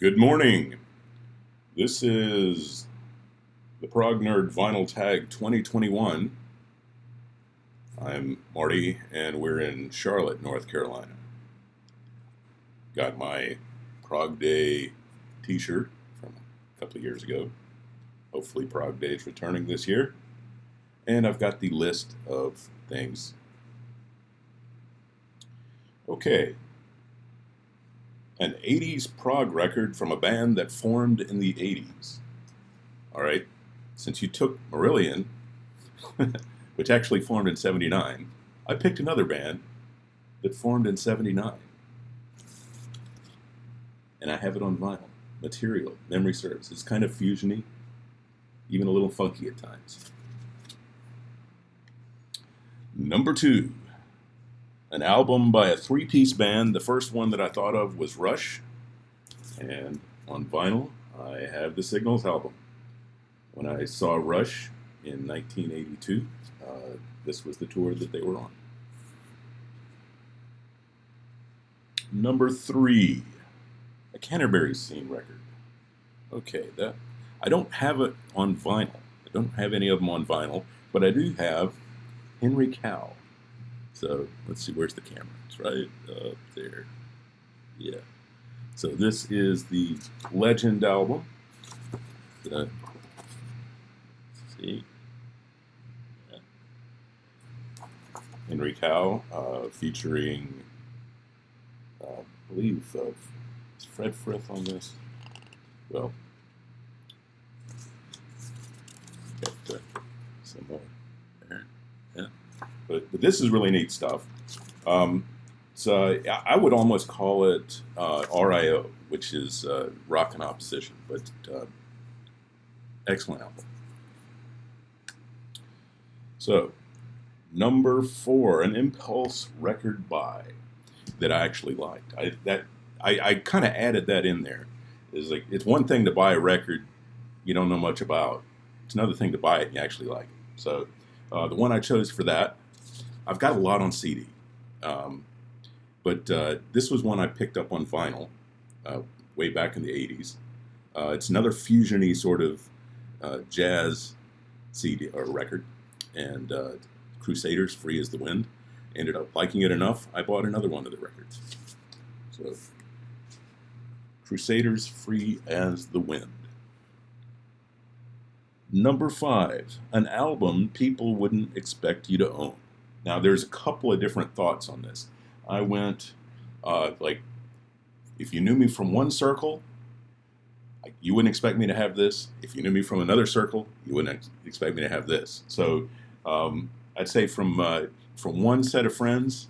Good morning. This is the Prog Nerd Vinyl Tag 2021. I'm Marty, and we're in Charlotte, North Carolina. Got my Prog Day t-shirt from a couple of years ago. Hopefully Prog Day is returning this year. And I've got the list of things. Okay. An 80s prog record from a band that formed in the 80s. All right, since you took Marillion, which actually formed in 79, I picked another band that formed in 79. And I have it on vinyl. Material, memory serves. It's kind of fusion-y, even a little funky at times. Number 2. An album by a three-piece band. The first one that I thought of was Rush. And on vinyl, I have the Signals album. When I saw Rush in 1982, this was the tour that they were on. Number 3, a Canterbury Scene record. Okay, I don't have it on vinyl. I don't have any of them on vinyl, but I do have Henry Cow. So let's see, where's the camera? It's right up there. Yeah. So this is the Legend album. See? Yeah. Henry Cow, featuring, I believe, is Fred Frith on this? Well, got some more there. Yeah. But this is really neat stuff. So I would almost call it RIO, which is Rock in Opposition, but excellent album. So, number 4, an impulse record buy that I actually liked. I kind of added that in there. It's one thing to buy a record you don't know much about. It's another thing to buy it and you actually like it. So the one I chose for that, I've got a lot on CD. But this was one I picked up on vinyl way back in the 80s. It's another fusion-y sort of jazz CD or record. And Crusaders, Free as the Wind. Ended up liking it enough, I bought another one of the records. So, Crusaders, Free as the Wind. Number 5, an album people wouldn't expect you to own. Now, there's a couple of different thoughts on this. I went, if you knew me from one circle, you wouldn't expect me to have this. If you knew me from another circle, you wouldn't expect me to have this. So I'd say from one set of friends,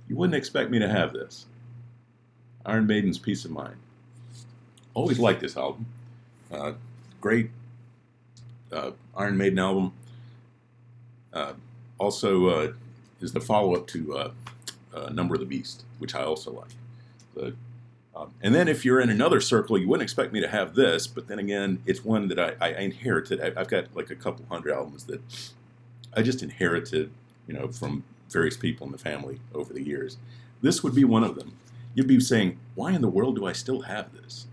you wouldn't expect me to have this. Iron Maiden's Peace of Mind. Always liked this album. Great Iron Maiden album. Also is the follow-up to Number of the Beast, which I also like. But, and then if you're in another circle, you wouldn't expect me to have this, but then again, it's one that I inherited. I've got like a couple hundred albums that I just inherited, from various people in the family over the years. This would be one of them. You'd be saying, why in the world do I still have this?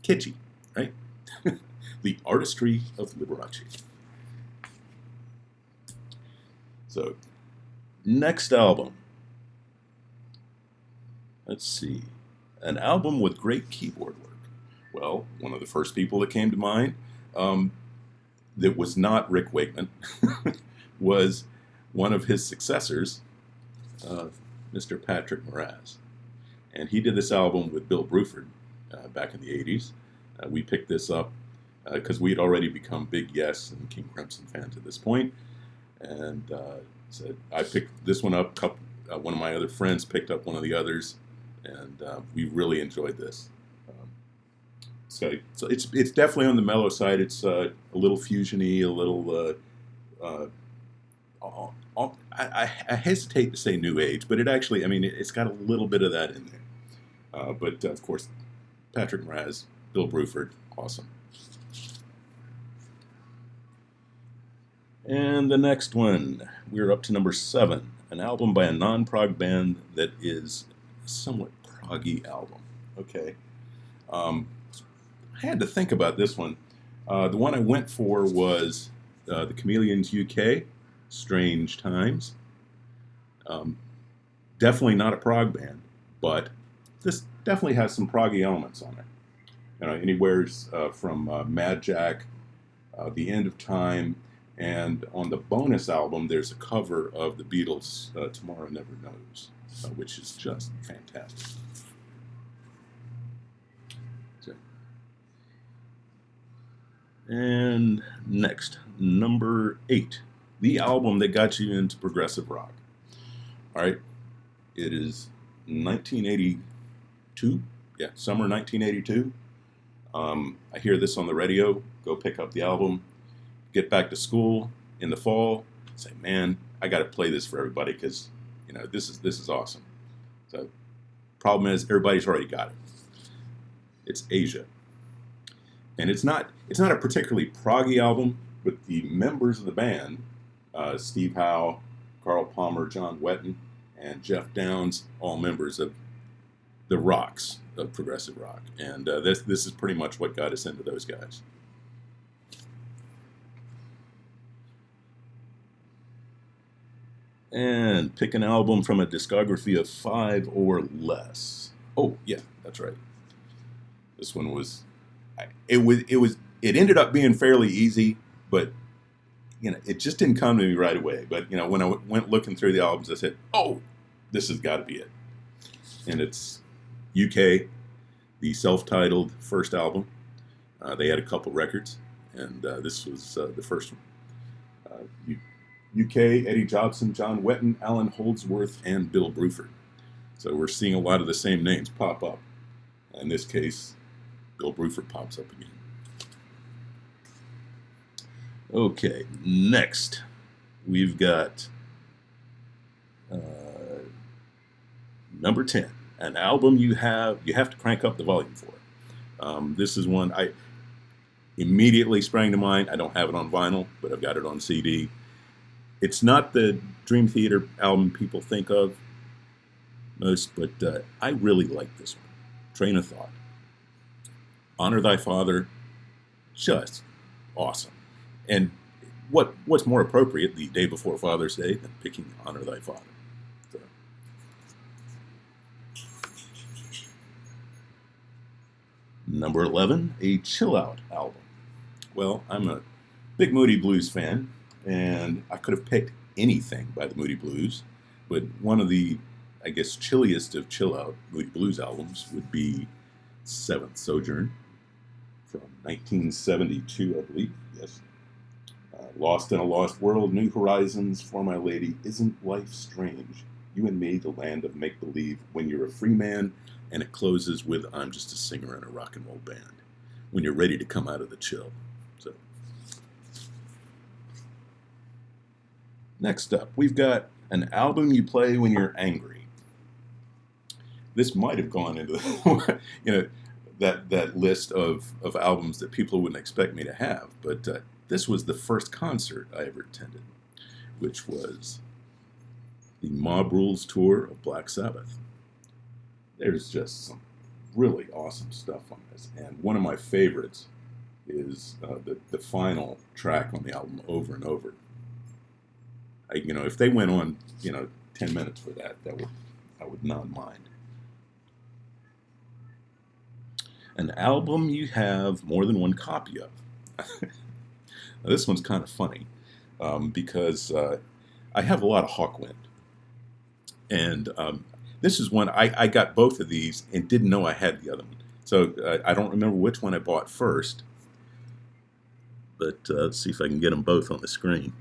Kitschy, right? The Artistry of Liberace. So, next album. Let's see. An album with great keyboard work. Well, one of the first people that came to mind that was not Rick Wakeman was one of his successors, Mr. Patrick Moraz. And he did this album with Bill Bruford back in the 80s. We picked this up because we had already become big Yes and King Crimson fans at this point. And so I picked this one up. One of my other friends picked up one of the others, and we really enjoyed this. So it's definitely on the mellow side. It's a little fusiony, a little. I hesitate to say new age, but it actually, it's got a little bit of that in there. But of course, Patrick Moraz, Bill Bruford, awesome. And the next one, we're up to number 7, an album by a non-prog band that is a somewhat proggy album. Okay. Um, I had to think about this one. The one I went for was the Chameleons UK, Strange Times. Um, Definitely not a prog band, but this definitely has some proggy elements on it. Anywhere's from Mad Jack, The End of Time, and on the bonus album, there's a cover of the Beatles' Tomorrow Never Knows, which is just fantastic. So, and next, number 8, the album that got you into progressive rock. All right, it is 1982. Yeah, summer 1982. I hear this on the radio, go pick up the album, get back to school in the fall, say, man, I got to play this for everybody because, this is awesome. So, problem is, everybody's already got it. It's Asia. And it's not a particularly proggy album, but the members of the band, Steve Howe, Carl Palmer, John Wetton, and Jeff Downs, all members of the Rocks of progressive rock, and this is pretty much what got us into those guys. And pick an album from a discography of 5 or less. Oh yeah, that's right. This one was, it ended up being fairly easy, but it just didn't come to me right away. But when I went looking through the albums, I said, oh, this has got to be it, and it's UK, the self-titled first album. They had a couple records, and this was the first one. UK, Eddie Jobson, John Wetton, Alan Holdsworth, and Bill Bruford. So we're seeing a lot of the same names pop up. In this case, Bill Bruford pops up again. Okay, next we've got number 10. An album you have to crank up the volume for. This is one I immediately sprang to mind. I don't have it on vinyl, but I've got it on CD. It's not the Dream Theater album people think of most, but I really like this one. Train of Thought. Honor Thy Father, just awesome. And what's more appropriate the day before Father's Day than picking Honor Thy Father? So. Number 11, a chill out album. Well, I'm a big Moody Blues fan, and I could have picked anything by the Moody Blues, but one of the, I guess, chilliest of chill out Moody Blues albums would be Seventh Sojourn from 1972, I believe. Yes. Lost in a Lost World, New Horizons, For My Lady, Isn't Life Strange? You and Me, the Land of Make-Believe, When You're a Free Man, and it closes with I'm Just a Singer in a Rock and Roll Band, when you're ready to come out of the chill. So, next up, we've got an album you play when you're angry. This might have gone into that list of albums that people wouldn't expect me to have, but this was the first concert I ever attended, which was the Mob Rules tour of Black Sabbath. There's just some really awesome stuff on this, and one of my favorites is the final track on the album, Over and Over. If they went on 10 minutes for I would not mind. An album you have more than one copy of. Now, this one's kind of funny because I have a lot of Hawkwind, and this is one I got both of these and didn't know I had the other one. So I don't remember which one I bought first, but let's see if I can get them both on the screen.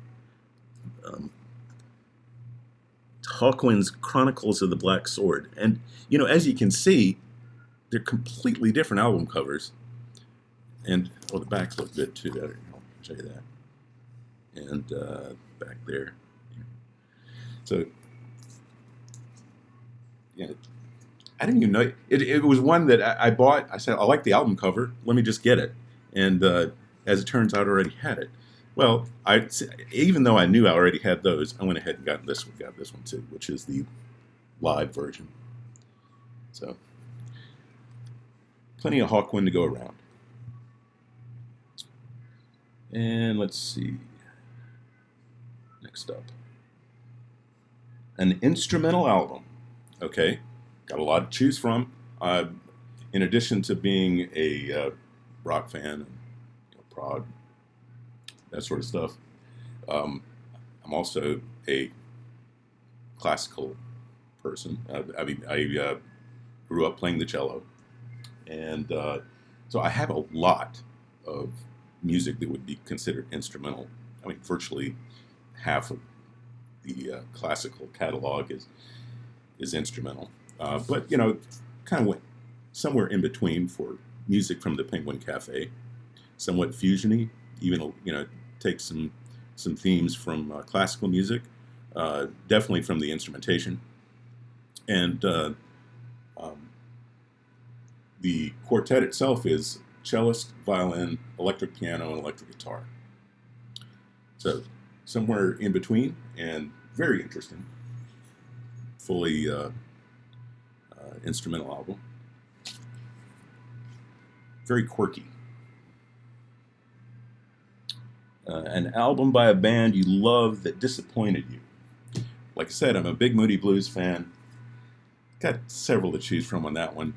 Hawkwind's Chronicles of the Black Sword, and as you can see, they're completely different album covers, and the backs look good too. I'll show you that, and back there. So. Yeah, I didn't even know it was one that I bought. I said, I like the album cover. Let me just get it. And as it turns out, I already had it. Well, even though I knew I already had those, I went ahead and got this one too, which is the live version. So, plenty of Hawkwind to go around. And let's see. Next up, an instrumental album. Okay, got a lot to choose from. In addition to being a rock fan and prog, that sort of stuff, I'm also a classical person. I grew up playing the cello, and so I have a lot of music that would be considered instrumental. I mean, virtually half of the classical catalog is instrumental, but kind of went somewhere in between for music from the Penguin Cafe, somewhat fusiony, even take some themes from classical music, definitely from the instrumentation, and the quartet itself is cellist, violin, electric piano, and electric guitar. So somewhere in between, and very interesting, fully instrumental album. Very quirky. An album by a band you love that disappointed you. Like I said, I'm a big Moody Blues fan. Got several to choose from on that one.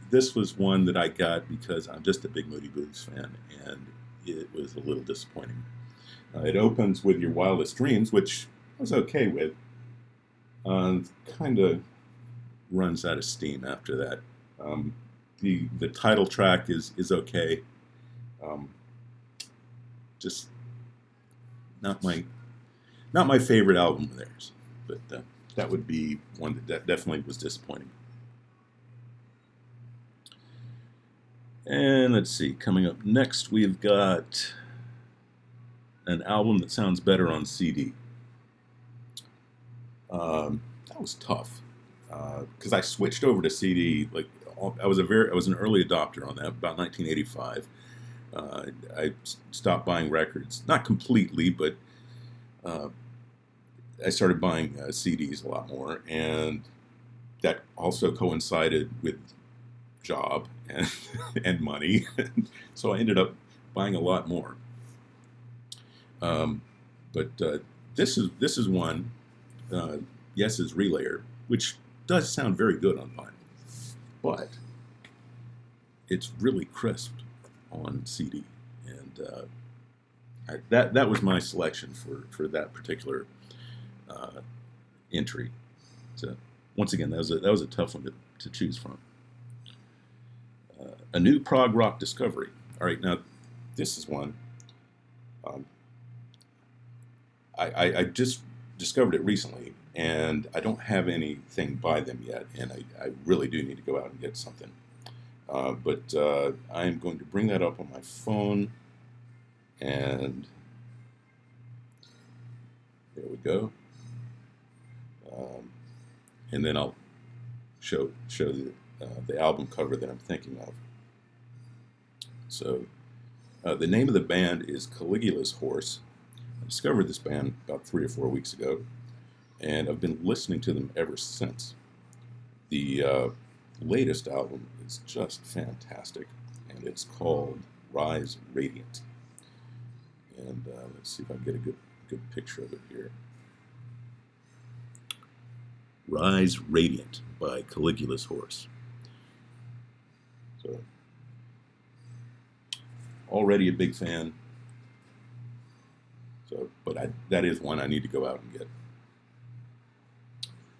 This was one that I got because I'm just a big Moody Blues fan, and it was a little disappointing. It opens with Your Wildest Dreams, which I was okay with. Kind of runs out of steam after that. The title track is okay. Just not my favorite album of theirs, but that would be one that definitely was disappointing. And let's see, coming up next, we've got an album that sounds better on CD. That was tough because I switched over to CD. Like I was an early adopter on that, about 1985. I stopped buying records, not completely, but I started buying CDs a lot more, and that also coincided with job and money, so I ended up buying a lot more. But this is one, Yes's Relayer, which does sound very good on vinyl, but it's really crisp on CD, and that was my selection for that particular entry. So once again, that was a tough one to choose from. A new prog rock discovery. All right, now this is one. I just discovered it recently, and I don't have anything by them yet, and I really do need to go out and get something. But I'm going to bring that up on my phone, and there we go. And then I'll show the album cover that I'm thinking of. So the name of the band is Caligula's Horse. I discovered this band about 3 or 4 weeks ago, and I've been listening to them ever since. The latest album is just fantastic, and it's called Rise Radiant. And let's see if I can get a good picture of it here. Rise Radiant by Caligula's Horse. So, already a big fan. So, but that is one I need to go out and get.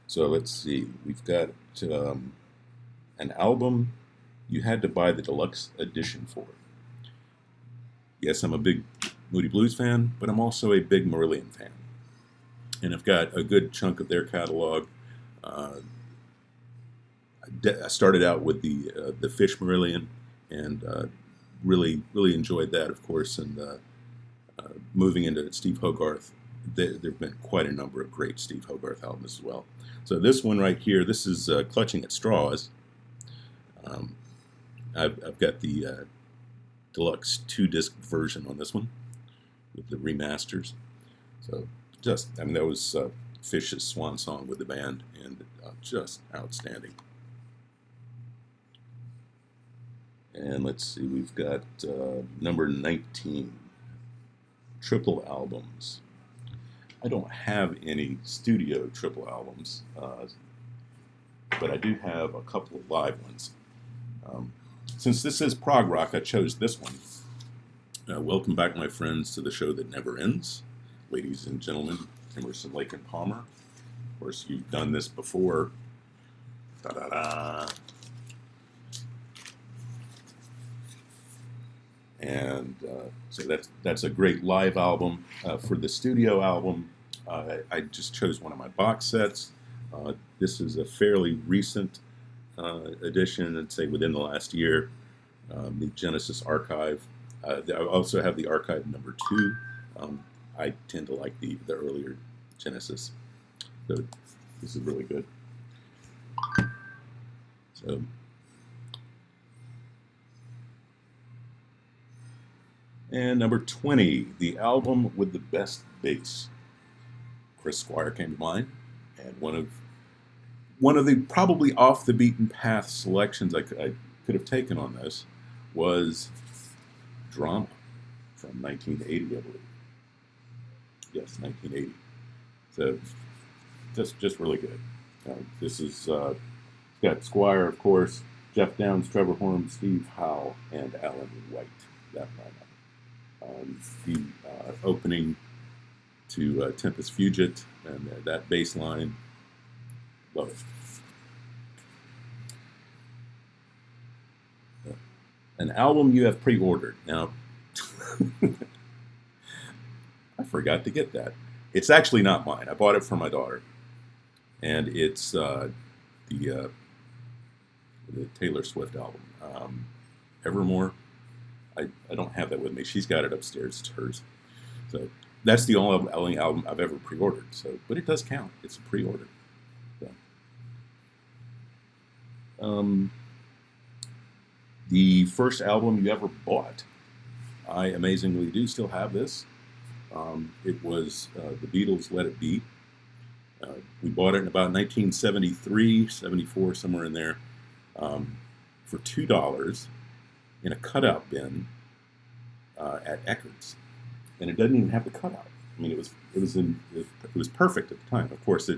So let's see. We've got an album you had to buy the deluxe edition for. Yes, I'm a big Moody Blues fan, but I'm also a big Marillion fan. And I've got a good chunk of their catalog. I started out with the Fish Marillion, and really enjoyed that, of course. And moving into Steve Hogarth, there have been quite a number of great Steve Hogarth albums as well. So this one right here, this is Clutching at Straws. I've got the deluxe 2-disc version on this one with the remasters. So that was Fish's swan song with the band, and just outstanding. And let's see, we've got number 19, triple albums. I don't have any studio triple albums, but I do have a couple of live ones. Since this is prog rock, I chose this one. Welcome back, my friends, to the show that never ends. Ladies and gentlemen, Emerson, Lake and Palmer. Of course, you've done this before. Da-da-da. And so that's a great live album. For the studio album, I just chose one of my box sets. This is a fairly recent edition, I'd say within the last year. The Genesis Archive. I also have the Archive number 2. I tend to like the earlier Genesis. So this is really good. So. And number 20, the album with the best bass. Chris Squire came to mind, and one of the probably off the beaten path selections I could have taken on this was Drama from 1980, I believe. Yes, 1980. So just really good. This is got Squire, of course, Jeff Downes, Trevor Horn, Steve Howe, and Alan White. That lineup. The opening to Tempest Fugit and that bass line, love it. An album you have pre-ordered. Now, I forgot to get that. It's actually not mine. I bought it for my daughter, and it's the Taylor Swift album, Evermore. I don't have that with me. She's got it upstairs. It's hers. So that's the only album I've ever pre-ordered. So, but it does count. It's a pre-order. So. The first album you ever bought. I amazingly do still have this. It was the Beatles' Let It Be. We bought it in about 1973, 74, somewhere in there, for $2 in a cutout bin at Eckerd's, and it doesn't even have the cutout. I mean, it was perfect at the time. Of course,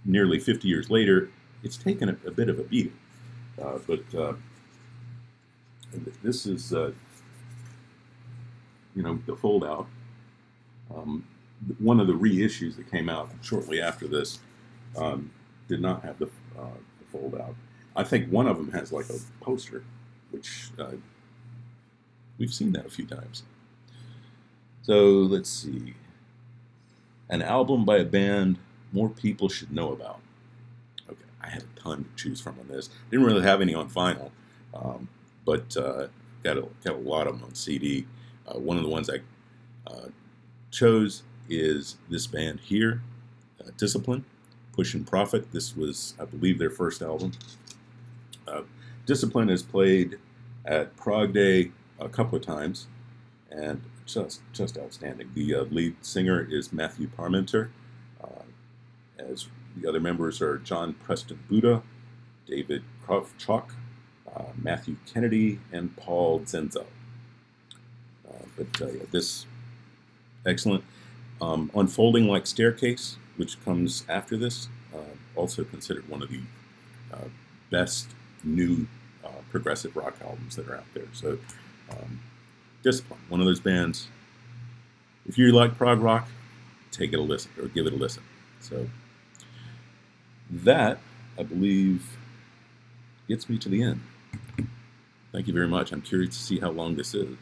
nearly 50 years later, it's taken a bit of a beating. But this is the fold out. One of the reissues that came out shortly after this did not have the fold out. I think one of them has like a poster, which we've seen that a few times. So let's see. An album by a band more people should know about. Okay, I had a ton to choose from on this. Didn't really have any on vinyl, but got a lot of them on CD. One of the ones I chose is this band here, Discipline, Push and Profit. This was, I believe, their first album. Discipline has played at Prog Day a couple of times, and just outstanding. The lead singer is Matthew Parmenter, as the other members are John Preston Buddha, David Kravchuk, Matthew Kennedy, and Paul Zenzo. This excellent. Unfolding Like Staircase, which comes after this, also considered one of the best new progressive rock albums that are out there. So, Discipline, one of those bands. If you like prog rock, take it a listen or give it a listen. So that, I believe, gets me to the end. Thank you very much. I'm curious to see how long this is.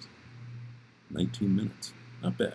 19 minutes. Not bad.